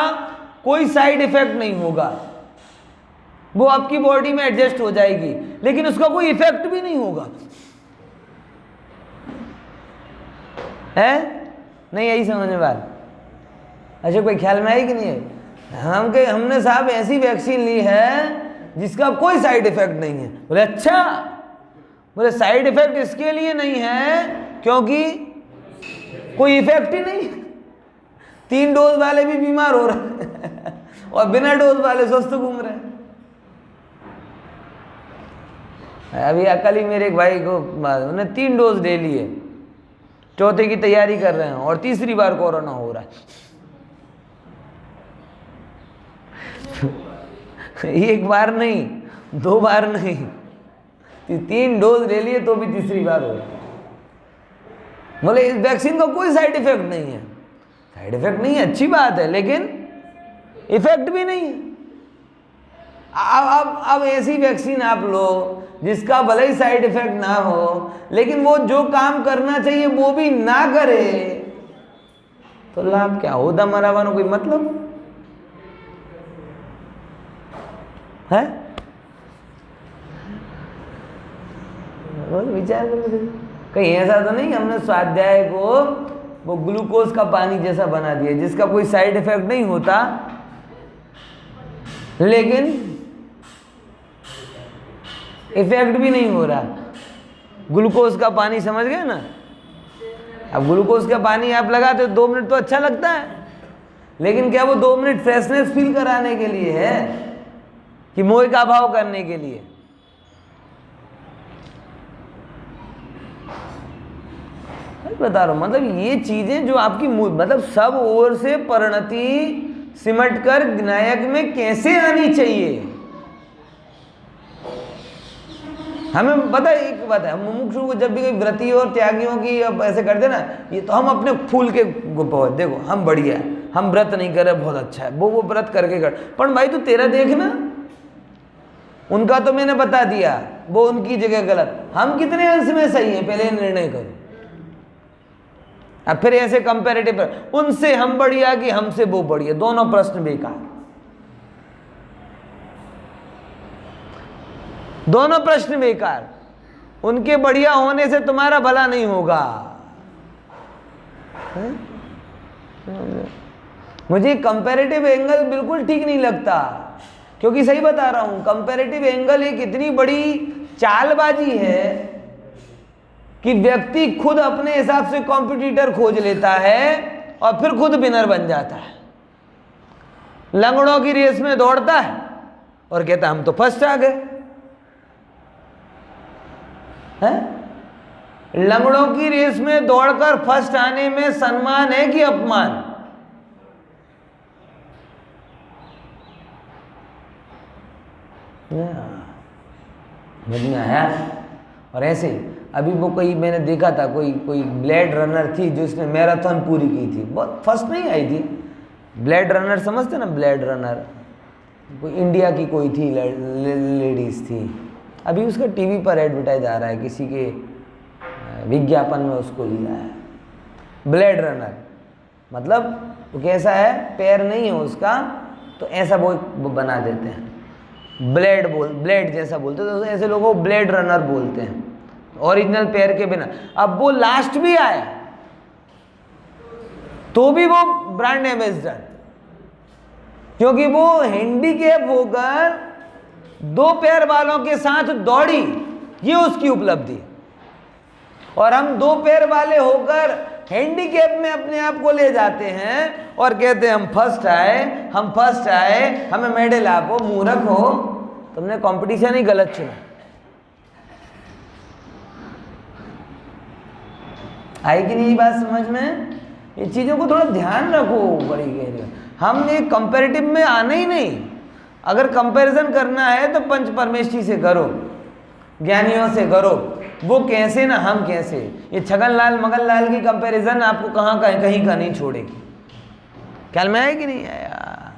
कोई साइड इफेक्ट नहीं होगा, वो आपकी बॉडी में एडजस्ट हो जाएगी, लेकिन उसका कोई इफेक्ट भी नहीं होगा, है नहीं? यही समझ में बात। अच्छा, कोई ख्याल में आई कि नहीं है? हमने साहब ऐसी वैक्सीन ली है जिसका कोई साइड इफेक्ट नहीं है। बोले अच्छा, बोले साइड इफेक्ट इसके लिए नहीं है क्योंकि कोई इफेक्ट ही नहीं। 3 डोज वाले भी बीमार हो रहे हैं और बिना डोज वाले स्वस्थ घूम रहे हैं। अभी कल ही मेरे एक भाई को उन्होंने 3 डोज ले लिए, चौथे की तैयारी कर रहे हैं और तीसरी बार कोरोना हो रहा है। एक बार नहीं, 2 बार नहीं, 3 डोज ले लिए तो भी तीसरी बार हो रहा है। बोले इस वैक्सीन का कोई साइड इफेक्ट नहीं है। साइड इफेक्ट नहीं है, अच्छी बात है, लेकिन इफेक्ट भी नहीं है। अब ऐसी वैक्सीन आप लो जिसका भले ही साइड इफेक्ट ना हो, लेकिन वो जो काम करना चाहिए वो भी ना करे, तो लाभ क्या होता? मरावानो कोई मतलब है? विचार करो, कहीं ऐसा तो नहीं हमने स्वाध्याय को वो ग्लूकोज का पानी जैसा बना दिया जिसका कोई साइड इफेक्ट नहीं होता, लेकिन इफेक्ट भी नहीं हो रहा। ग्लूकोज का पानी समझ गए ना? अब ग्लूकोज का पानी आप लगाते हो 2 मिनट तो अच्छा लगता है, लेकिन क्या वो 2 मिनट फ्रेशनेस फील कराने के लिए है कि मोह का अभाव करने के लिए? बता रहा हूं, मतलब ये चीजें जो आपकी मतलब सब ओर से परिणति सिमट कर नायक में कैसे आनी चाहिए, हमें पता है। एक बात है, हम मुमुक्षु को जब भी कोई व्रती और त्यागियों की अब ऐसे करते ना, ये तो हम अपने फूल के देखो हम बढ़िया है, हम व्रत नहीं कर रहे, बहुत अच्छा है, वो व्रत करके कर। पर भाई तू तेरा देखना, उनका तो मैंने बता दिया वो उनकी जगह गलत, हम कितने अंश में सही है पहले निर्णय करो। अब फिर ऐसे कंपैरेटिव, उनसे हम बढ़िया कि हमसे वो बढ़िया, दोनों प्रश्न बेकार, दोनों प्रश्न बेकार। उनके बढ़िया होने से तुम्हारा भला नहीं होगा। मुझे कंपैरेटिव एंगल बिल्कुल ठीक नहीं लगता, क्योंकि सही बता रहा हूं, कंपैरेटिव एंगल एक इतनी बड़ी चालबाजी है कि व्यक्ति खुद अपने हिसाब से कॉम्पिटिटर खोज लेता है और फिर खुद विनर बन जाता है। लंगड़ों की रेस में दौड़ता है और कहता हम तो फर्स्ट आ गए। लंगड़ों की रेस में दौड़कर फर्स्ट आने में सम्मान है कि अपमान? समझ में आया? और ऐसे अभी वो कोई मैंने देखा था, कोई ब्लेड रनर थी जो उसने मैराथन पूरी की थी, बहुत फर्स्ट नहीं आई थी। ब्लेड रनर समझते ना, ब्लेड रनर, कोई इंडिया की कोई थी, लेडीज़ थी। अभी उसका टीवी पर एडवर्टाइज आ रहा है, किसी के विज्ञापन में उसको लिया है। ब्लेड रनर मतलब वो कैसा है, पैर नहीं है उसका, तो ऐसा वो बना देते हैं, ब्लेड जैसा बोलते हैं, तो ऐसे लोगों को ब्लेड रनर बोलते हैं, ओरिजिनल पैर के बिना। अब वो लास्ट भी आए तो भी वो ब्रांड एम्बेसडर, क्योंकि वो हैंडीकैप होकर 2 पैर वालों के साथ दौड़ी, ये उसकी उपलब्धि। और हम 2 पैर वाले होकर हैंडीकैप में अपने आप को ले जाते हैं और कहते हैं हम फर्स्ट आए, हमें मेडल आपो। मूर्ख हो, तुमने कंपटीशन ही गलत चुना। आई कि नहीं बात समझ में? ये चीज़ों को थोड़ा ध्यान रखो बड़ी गहरी। हम एक कंपैरेटिव में आना ही नहीं। अगर कंपैरिजन करना है तो पंच परमेष्ठी से करो, ज्ञानियों से करो। वो कैसे ना हम कैसे। ये छगनलाल मगनलाल की कंपैरिजन आपको कहीं का नहीं छोड़ेगी। ख्याल में आया कि नहीं आया?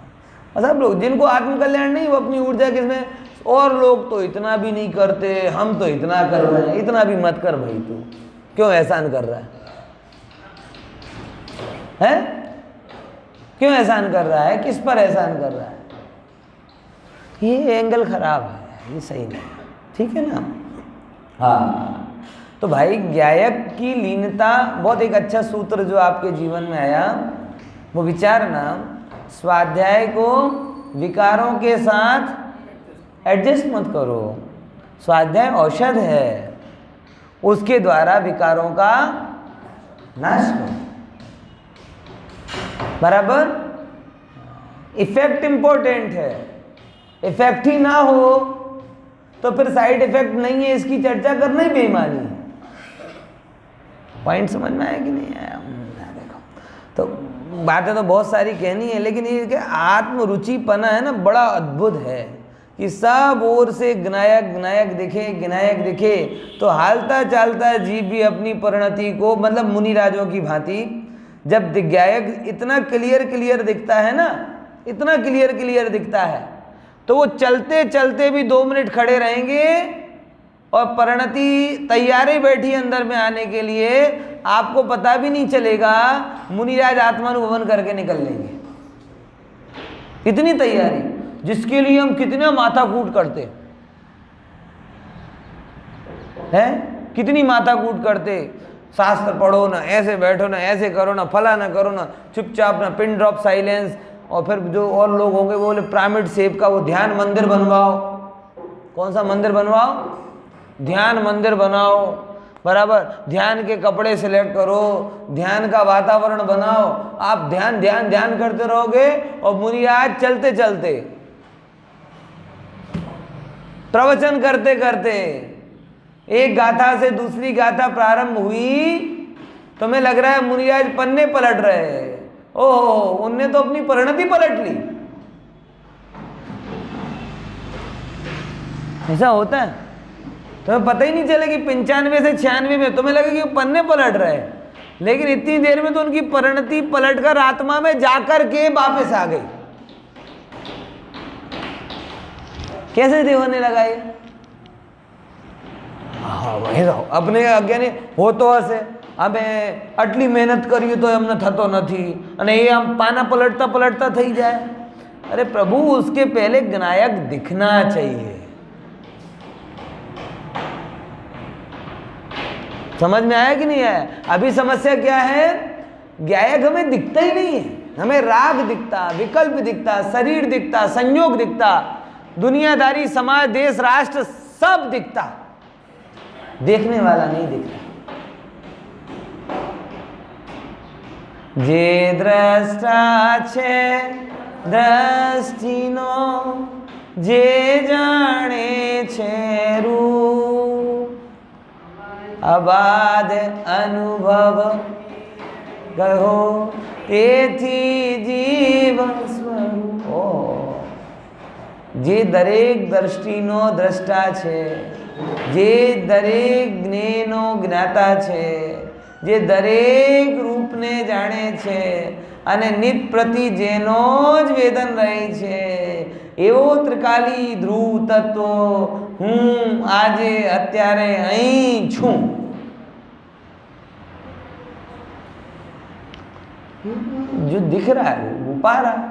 और सब लोग जिनको आत्मकल्याण नहीं, वो अपनी ऊर्जा किसमें, और लोग तो इतना भी नहीं करते, हम तो इतना कर रहे हैं। इतना भी मत कर भाई, तू क्यों एहसान कर रहा है? क्यों एहसान कर रहा है? किस पर एहसान कर रहा है? ये एंगल खराब है, ये सही नहीं, ठीक है ना? हाँ, तो भाई ज्ञायक की लीनता, बहुत एक अच्छा सूत्र जो आपके जीवन में आया, वो विचारना, स्वाध्याय को विकारों के साथ एडजस्ट मत करो। स्वाध्याय औषध है, उसके द्वारा विकारों का नाश करो। बराबर? इफेक्ट इंपॉर्टेंट है। इफेक्ट ही ना हो तो फिर साइड इफेक्ट नहीं है इसकी चर्चा करना ही बेईमानी है। पॉइंट समझ में आया कि नहीं आया? देखो, तो बातें तो बहुत सारी कहनी है, लेकिन ये कि आत्मरुचिपना है ना, बड़ा अद्भुत है कि सब ओर से गिनायक दिखे तो हालता चालता जीव भी अपनी परिणति को, मतलब मुनिराजों की भांति, जब ज्ञायक इतना क्लियर दिखता है ना, इतना क्लियर दिखता है, तो वो चलते चलते भी 2 मिनट खड़े रहेंगे और परिणति तैयारी बैठी अंदर में आने के लिए, आपको पता भी नहीं चलेगा, मुनिराज आत्मानुभवन करके निकल लेंगे। इतनी तैयारी, जिसके लिए हम कितना माथाकूट करते हैं, कितनी माथाकूट करते, शास्त्र पढ़ो ना, ऐसे बैठो ना, ऐसे करो ना, फला ना करो ना, चुपचाप ना, पिन ड्रॉप साइलेंस। और फिर जो और लोग होंगे वो बोले पिरामिड शेप का वो ध्यान मंदिर बनवाओ। कौन सा मंदिर बनवाओ? ध्यान मंदिर बनाओ। बराबर? ध्यान के कपड़े सिलेक्ट करो, ध्यान का वातावरण बनाओ। आप ध्यान करते रहोगे और मुनिराज चलते चलते, प्रवचन करते करते, एक गाथा से दूसरी गाथा प्रारंभ हुई तो मैं लग रहा है मुनिराज पन्ने पलट रहे। ओहो, उनने तो अपनी परिणति पलट ली। ऐसा होता है, तुम्हें पता ही नहीं चले कि 95 से 96 में तुम्हें लगे कि पन्ने पलट रहे, लेकिन इतनी देर में तो उनकी परिणति पलटकर आत्मा में जाकर के वापस आ गई। कैसे देवने लगा ये? हाँ वही तो अपने अज्ञानी हो तो हसे, અમે આટલી મહેનત કરીએ તો એમને થતો નથી અને એ આમ પાના પલટતા થઈ જાય। अरे प्रभु, उसके पहले ज्ञायक दिखना चाहिए। समझ में आया कि नहीं आया? अभी समस्या क्या है, ज्ञायक हमें दिखता ही नहीं है। हमें राग दिखता, विकल्प दिखता, शरीर दिखता, संयोग दिखता, दुनियादारी, समाज, देश, राष्ट्र सब दिखता, देखने वाला नहीं दिखता। जे द्रष्टा छे દ્રષ્ટિનો જે જાણે છે રૂપ અબાધ અનુભવ ગયો તેથી જીવ સ્વરૂપ। જે દરેક દ્રષ્ટિનો દ્રષ્ટા છે, જે દરેક જ્ઞેયનો જ્ઞાતા છે, જે દરેક રૂપને જાણે છે અને નિત પ્રતિ જેનો જ વેદન રહે છે, એવો ત્રિકાલી ધ્રુવ તત્વ હું આજે અત્યારે અહીં છું। जो दिख रहा है वो पा रहा है,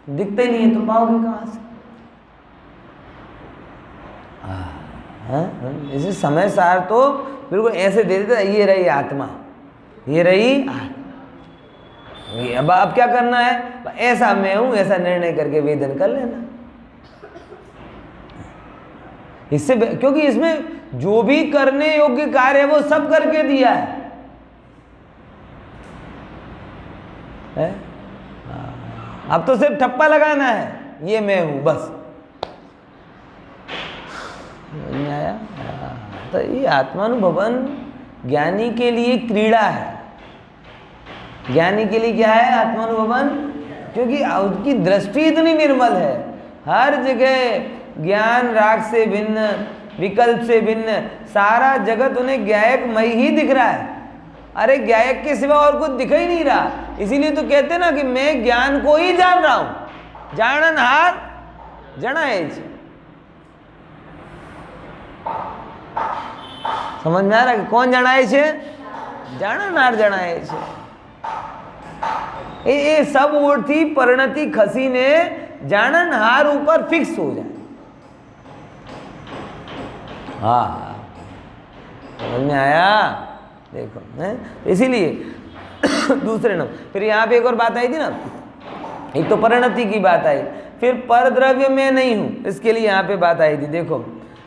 दिखते नहीं है तो पाओगे कहाँ से? इसे समय सार तो बिल्कुल ऐसे दे देता, ये रही आत्मा, ये रही अब क्या करना है? ऐसा मैं हूं, ऐसा निर्णय करके वेदन कर लेना। इससे क्योंकि इसमें जो भी करने योग्य कार्य है वो सब करके दिया है। अब तो सिर्फ ठप्पा लगाना है, ये मैं हूं बस। नहीं आया? तो ये आत्मानुभवन ज्ञानी के लिए क्रीड़ा है। ज्ञानी के लिए क्या है आत्मानुभवन? क्योंकि उसकी दृष्टि इतनी निर्मल है, हर जगह ज्ञान राग से भिन्न, विकल्प से भिन्न, सारा जगत उन्हें ज्ञायकमय ही दिख रहा है। अरे ज्ञायक के सिवा और कुछ दिख ही नहीं रहा। इसीलिए तो कहते हैं ना कि मैं ज्ञान को ही जान रहा हूं। जाननहार जणाए छे। समझ में आ रहा है कि कौन जणाए छे? जाननहार जणाए छे। ये सब ओर थी परिणति खसी ने जाननहार ऊपर फिक्स हो जाए। हाँ, समझ में आया? देखो इसीलिए दूसरे नंबर फिर यहाँ पे एक और बात आई थी ना, एक तो परिणति की बात आई, फिर पर द्रव्य में नहीं हूँ, इसके लिए यहाँ पे बात आई थी। देखो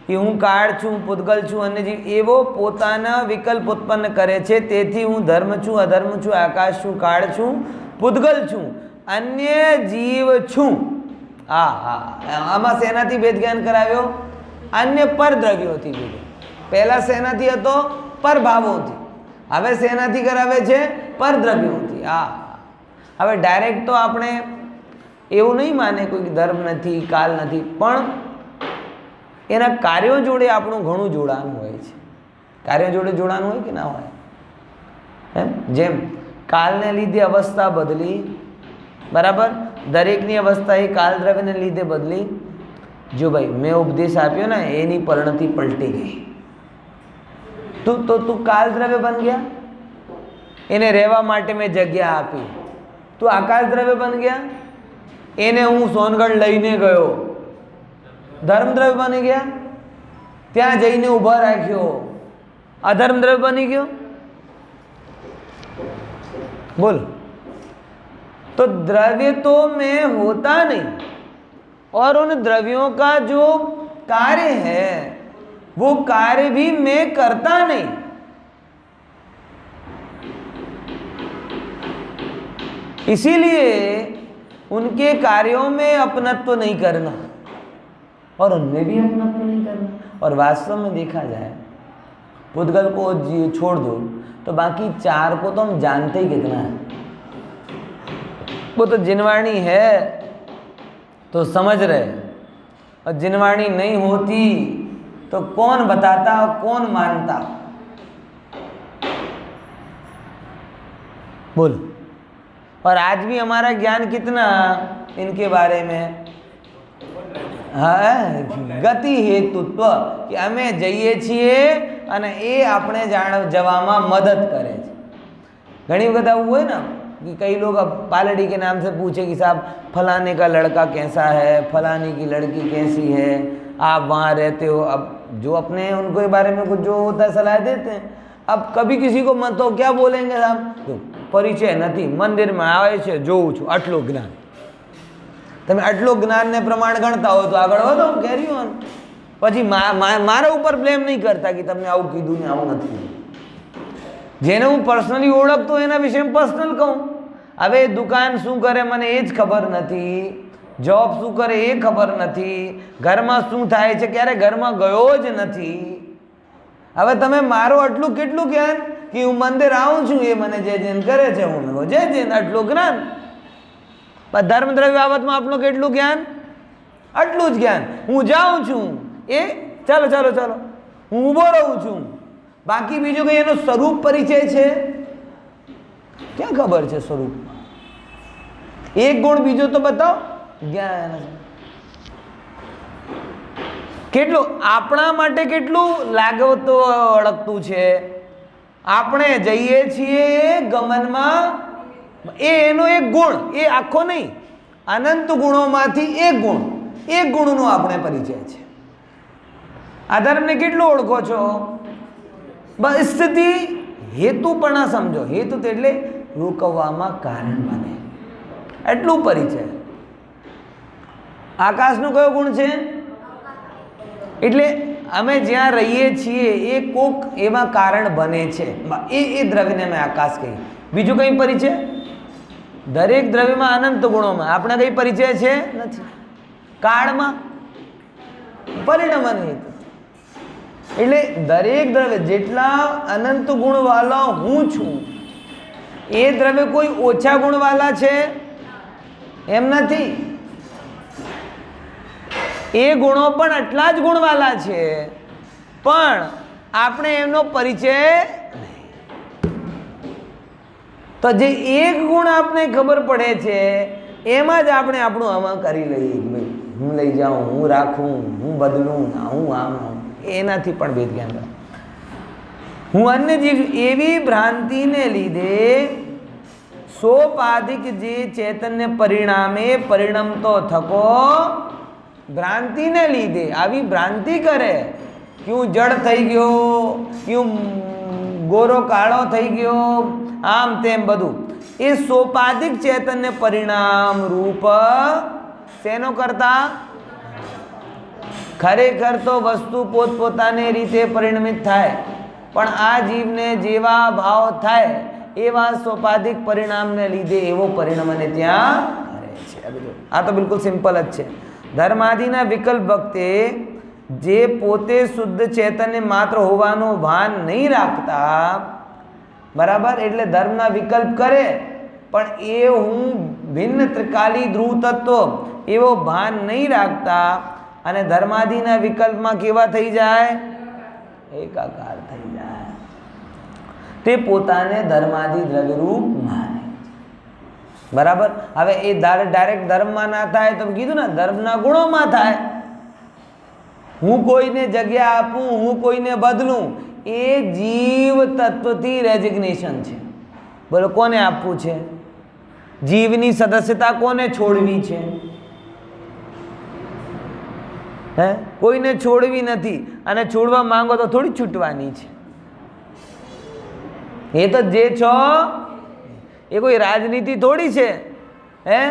कि हूँ काળ છું, પૂતગલ છું, अन्य जीव एवो पोताना विकल्प उत्पन्न करे छे, तेथी हूँ धर्म छूँ, अधर्म छूँ, आकाश छूँ, काળ छूँ, પૂતગલ छूँ, अन्य जीव छूँ। आमा सेनाथी भेद ज्ञान कराव्यो? अन्य पर द्रव्योथी भेद। पहला सेनाथी हतो पर भावोथी, हवे सेनाथी करावे छे पर द्रव्योथी। हवे डायरेक्ट तो आपणे एवुं नहीं माने कोई धर्म नथी, काल नथी, पण एना कार्यों जोड़े आपणुं घणुं जोड़ाण होय छे। कार्यों जोड़े जोड़ाण होय के ना होय? जेम कालने लीधे अवस्था बदली, बराबर, दरेकनी अवस्था ए काल द्रव्यने लीधे बदली। जो भाई मैं उपदेश आप्यो ने एनी परिणति पलटी गई। तू काल द्रव्य बन गया, एने रहवा माटे मैं जग्या आपी। तू आकाश द्रव्य बन गया, एने हूँ सोनगढ़ लईने गयो। धर्म द्रव्य बनी गया, त्यां जईने उभा राख्यो। अधर्म द्रव्य बनी गयो। बोल, तो द्रव्य तो मैं होता नहीं, और उन द्रव्यों का जो कार्य है वो कार्य भी मैं करता नहीं। इसीलिए उनके कार्यों में अपनत्व नहीं करना और उनमें भी अपनत्व नहीं करना। और वास्तव में देखा जाए, पूतगल को छोड़ दो तो बाकी चार को तो हम जानते ही कितना है। वो तो जिनवाणी है तो समझ रहे, और जिनवाणी नहीं होती तो कौन बताता और कौन मानता? बोल। और आज भी हमारा ज्ञान कितना इनके बारे में? गति हेतुत्व कि अमे जईए छीए अने ए आपणे जवामां मदद करे छे। घणी वखत आवुं होय ना कि कई लोग अब पालड़ी के नाम से पूछे कि साहब फलाने का लड़का कैसा है, फलानी की लड़की कैसी है, आप वहाँ रहते हो। अब जो अपने उनको बारे में कुछ जो होता है सलाह देते हैं। अब कभी किसी को मन तो क्या बोलेंगे साहब, तो परिचय नहीं, मंदिर में आवे छे, जोऊं छुं, आटलुं ज्ञान। तमे आटलुं ज्ञान ने प्रमाण गणता हो तो आगळ वधो, कैरी ऑन। पछी मारा ऊपर ब्लेम नहीं करता कि तमने आवुं कीधुं ने आवुं नथी। जेने हूँ पर्सनली ओळखतो एना विषय पर्सनल कहूँ। हवे दुकान शू करे मने ए ज खबर नथी, जॉब शू करे ए खबर नथी, घर में शू थाय छे क्यारे घर में गयो ज नथी। हवे तमे मारो आटलुं केटलुं ज्ञान कि हूँ मंदिर आऊँ छूं, ए मने जे जेन करे छे, हूँ जे जेन आटलुं ज्ञान। धर्म द्रव्य बाबत में आपनुं केटलुं ज्ञान? આટલું જ જ્ઞાન. હું જાઉં છું એ ચાલો ચાલો ચાલો હું ઊભો રહું છું, બાકી બીજું કંઈ એનો સ્વરૂપ પરિચય છે ક્યાં ખબર છે? સ્વરૂપ એક ગુણ બીજો તો બતાવો. જ્ઞાન કેટલું આપણા માટે કેટલું લાગવતો અડકતું છે. આપણે જઈએ છીએ ગમનમાં, એનો એક ગુણ, એ આખો નહીં, અનંત ગુણોમાંથી એક ગુણનો આપણે પરિચય છે. આ ધર્મને કેટલું ઓળખો છો? બસ સ્થિતિ હેતુપણા સમજો. હેતુ એટલે રોકવામાં કારણ બને, એટલું પરિચય. આકાશનો કયો ગુણ છે? એટલે અમે જ્યાં રહીએ છીએ એ કોક એમાં કારણ બને છે, એ દ્રવ્યને અમે આકાશ કહીએ. બીજું કંઈ પરિચય? દરેક દ્રવ્યમાં અનંત ગુણોમાં આપણે કંઈ પરિચય છે નથી. કાળમાં પરિણમન હેતુ. એટલે દરેક દ્રવ્ય જેટલા અનંત ગુણવાળા હું છું, એ દ્રવ્ય કોઈ ઓછા ગુણવાળા છે એમ નથી. એ ગુણો પણ એટલા જ ગુણવાળા છે, પણ આપણે એમનો પરિચય નહીં. તો જે એક ગુણ આપણે ખબર પડે છે એમાં જ આપણે આપણું આમાં કરી લઈએ કે ભાઈ હું લઈ જાઉં, હું રાખું, હું બદલું, હું આમ, એનાથી પણ ભેદ જ્ઞાન. હું અન્ય જીવ એવી ભ્રાંતિને લીધે સોપાધિક જે ચૈતન્ય પરિણામે પરિણમતો થકો, ભ્રાંતિને લીધે આવી ભ્રાંતિ કરે કે હું જડ થઈ ગયો, કે હું ગોરો કાળો થઈ ગયો, આમ તેમ બધું, એ સોપાધિક ચૈતન્ય પરિણામ રૂપ શેનો કરતા? ખરેખર તો વસ્તુ પોતપોતાની રીતે પરિણમિત થાય, પણ આ જીવને જેવા ભાવ થાય એવા સોપાધિક પરિણામને લીધે એવો પરિણામને ત્યાં કરે છે. આ તો બિલકુલ સિમ્પલ જ છે. ધર્માદિના વિકલ્પ વખતે જે પોતે શુદ્ધ ચૈતન્ય માત્ર હોવાનું ભાન નહીં રાખતા, બરાબર, એટલે ધર્મના વિકલ્પ કરે પણ એ હું ભિન્ન ત્રિકાલી ધ્રુવ તત્વ એવો ભાન નહીં રાખતા, અને ધર્માદિના વિકલ્પમાં કેવા થઈ જાય? એકાકાર થઈ જાય. તે પોતાને ધર્માદિ દ્રવ્યરૂપ માને. બરાબર. હવે એ ડાયરેક્ટ ધર્મમાં ના થાય તો કીધું ને ધર્મના ગુણોમાં થાય. હું કોઈને જગ્યા આપું, હું કોઈને બદલું, એ જીવ તત્વથી રેઝિગ્નેશન છે. બોલો કોને આપવું છે? જીવની સદસ્યતા કોને છોડવી છે? હે, કોઈને છોડવી નથી, અને છોડવા માંગો તો થોડી છૂટવાની છે. એ તો જે છો એ કોઈ રાજનીતિ થોડી છે હે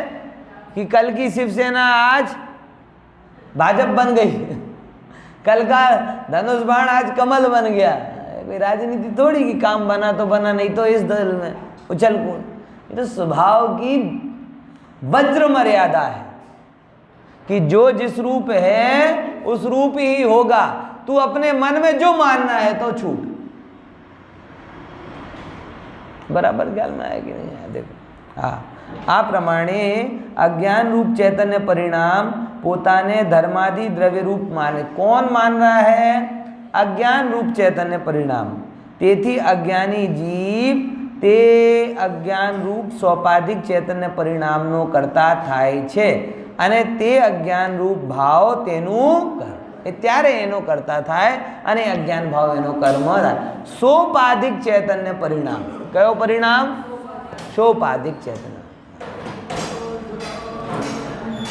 कि कल की शिवसेना आज भाजपा बन गई, कल का धनुष बाण आज कमल बन गया. कोई राजनीति थोड़ी कि काम बना तो बना, नहीं तो इस दल में उछल कूद. ये तो स्वभाव की वज्र मर्यादा है कि जो जिस रूप है उस रूप ही होगा. तू अपने मन में जो मानना है तो छूट. बराबर ख्याल में आया कि नहीं आया? देखो हाँ, આ પ્રમાણે અજ્ઞાન रूप चैतन्य परिणाम પોતાને धर्मादि द्रव्य रूप माने. कौन मान रहा है? अज्ञान रूप चैतन्य परिणाम. તેથી અજ્ઞાની જીવ તે અજ્ઞાન રૂપ સોપાધિક ચૈતન્ય પરિણામનો કરતા થાય છે, અને તે અજ્ઞાન રૂપ ભાવ તેનું એ ત્યારે એનો કરતા થાય, અને અજ્ઞાન ભાવ એનો કર્મ થાય. સોપાધિક ચૈતન્ય પરિણામ. કયો પરિણામ? સોપાધિક ચૈતન્ય.